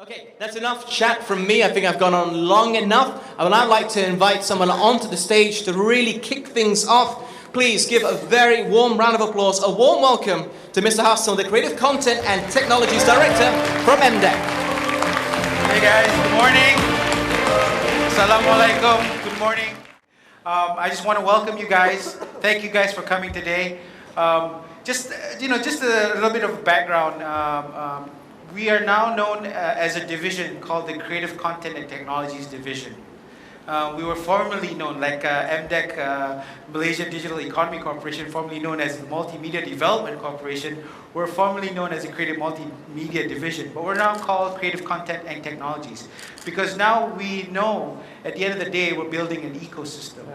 Okay, that's enough chat from me. I think I've gone on long enough. I would now like to invite someone onto the stage to really kick things off. Please give a very warm round of applause, a warm welcome to Mr. Hassan, the Creative Content and Technologies Director from MDEC. Hey guys, good morning. Assalamualaikum, good morning. I just want to welcome you guys. Thank you guys for coming today. Just a little bit of background. We are now known as a division called the Creative Content and Technologies Division. We were formerly known like MDEC, Malaysia Digital Economy Corporation, formerly known as the Multimedia Development Corporation. We're formerly known as the Creative Multimedia Division, but we're now called Creative Content and Technologies because now we know at the end of the day we're building an ecosystem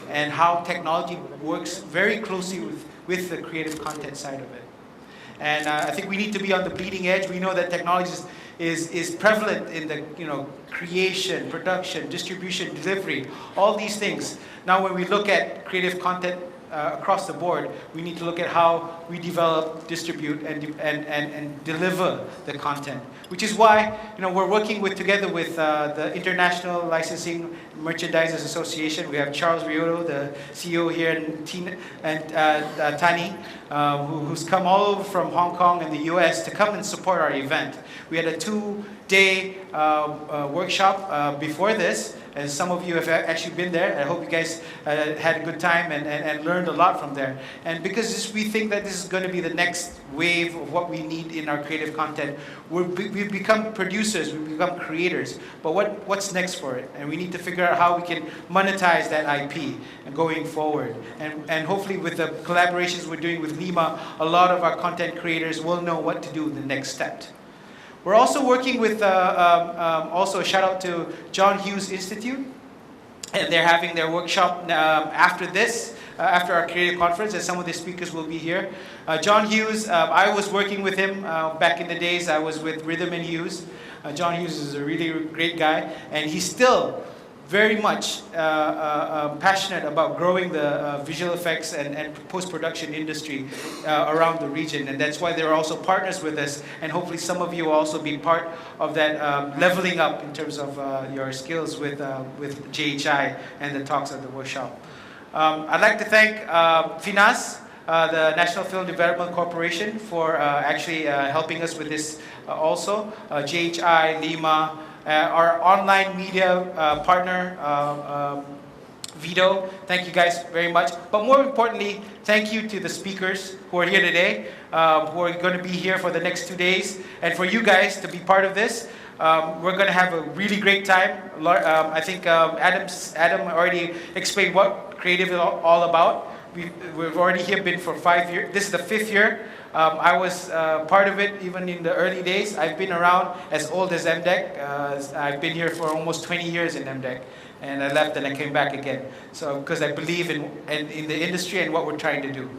and how technology works very closely with the creative content side of it. And I think we need to be on the bleeding edge. We know that technology is prevalent in the creation, production, distribution, delivery, all these things. Now when we look at creative content across the board, we need to look at how we develop, distribute, and deliver the content. Which is why we're working together with the International Licensing Merchandisers Association. We have Charles Riotto, the CEO here, and Tani, who's come all over from Hong Kong and the US to come and support our event. We had a 2-day workshop before this, and some of you have actually been there. I hope you guys had a good time and learned a lot from there. And because we think that this is going to be the next wave of what we need in our creative content, we've become producers, we've become creators. But what's next for it? And we need to figure out how we can monetize that IP and going forward. And hopefully with the collaborations we're doing with Lima, a lot of our content creators will know what to do in the next step. We're also working with, also a shout out to John Hughes Institute, and they're having their workshop after this, after our creative conference, and some of the speakers will be here. John Hughes, I was working with him back in the days. I was with Rhythm and Hughes. John Hughes is a really great guy, and he's still very much passionate about growing the visual effects and post-production industry around the region, and that's why they're also partners with us, and hopefully some of you will also be part of that leveling up in terms of your skills with JHI and the talks at the workshop. I'd like to thank FINAS, the National Film Development Corporation, for actually helping us with this also, JHI, Lima, our online media partner, Vito. Thank you guys very much. But more importantly, thank you to the speakers who are here today, who are going to be here for the next 2 days, and for you guys to be part of this. We're going to have a really great time. I think Adam already explained what creative is all about. We've already here been for 5 years. This is the 5th year. I was part of it even in the early days. I've been around as old as MDEC. I've been here for almost 20 years in MDEC. And I left and I came back again. So because I believe in the industry and what we're trying to do.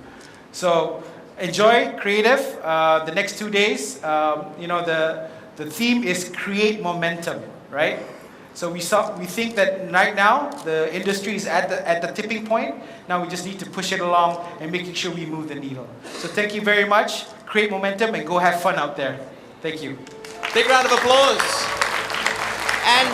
So enjoy creative. The next 2 days, the theme is create momentum, right? So we think that right now the industry is at the tipping point. Now we just need to push it along and making sure we move the needle. So thank you very much. Create momentum and go have fun out there. Thank you. Big round of applause. And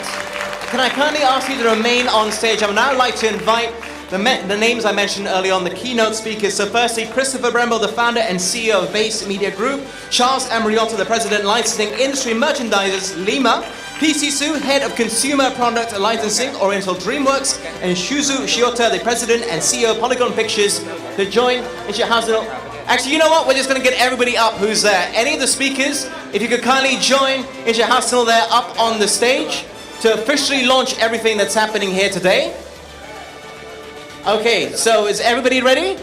can I kindly ask you to remain on stage? I would now like to invite the names I mentioned earlier on, the keynote speakers. So firstly, Christopher Brembo, the founder and CEO of Base Media Group. Charles Amriotto, the president, licensing industry merchandisers, Lima. PC Su, head of consumer product licensing, Oriental DreamWorks. And Shuzu Shiota, the president and CEO of Polygon Pictures, to join Insha Hasnul. Actually, you know what? We're just going to get everybody up who's there. Any of the speakers, if you could kindly join Insha Hasnul there up on the stage to officially launch everything that's happening here today. Okay, so is everybody ready?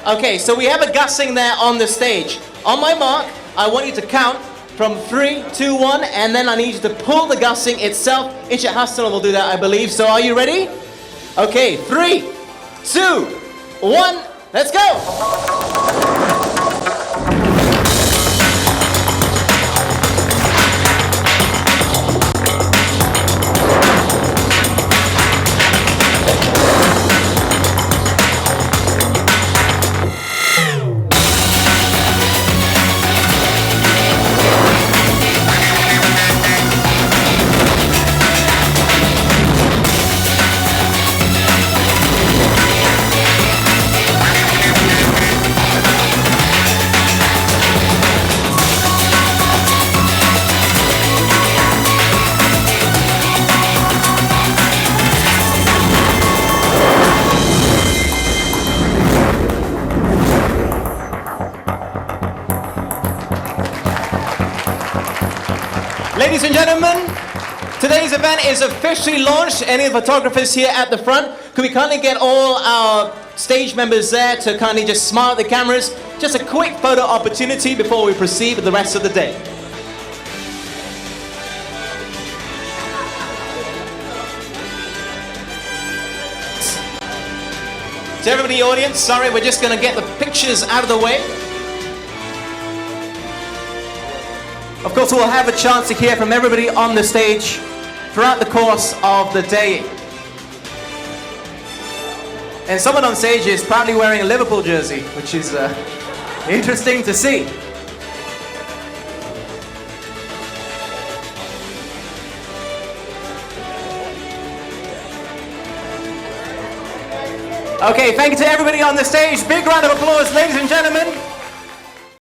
Okay, so we have a Gusing there on the stage. On my mark, I want you to count from 3, 2, 1, and then I need you to pull the Gusing itself. Insha Hassan will do that, I believe. So are you ready? Okay, 3, 2, 1, let's go! Ladies and gentlemen, today's event is officially launched. Any of the photographers here at the front, could we kindly get all our stage members there to kindly just smile at the cameras? Just a quick photo opportunity before we proceed with the rest of the day. To everybody in the audience, sorry, we're just going to get the pictures out of the way. Of course, we'll have a chance to hear from everybody on the stage throughout the course of the day. And someone on stage is proudly wearing a Liverpool jersey, which is interesting to see. Okay, thank you to everybody on the stage. Big round of applause, ladies and gentlemen.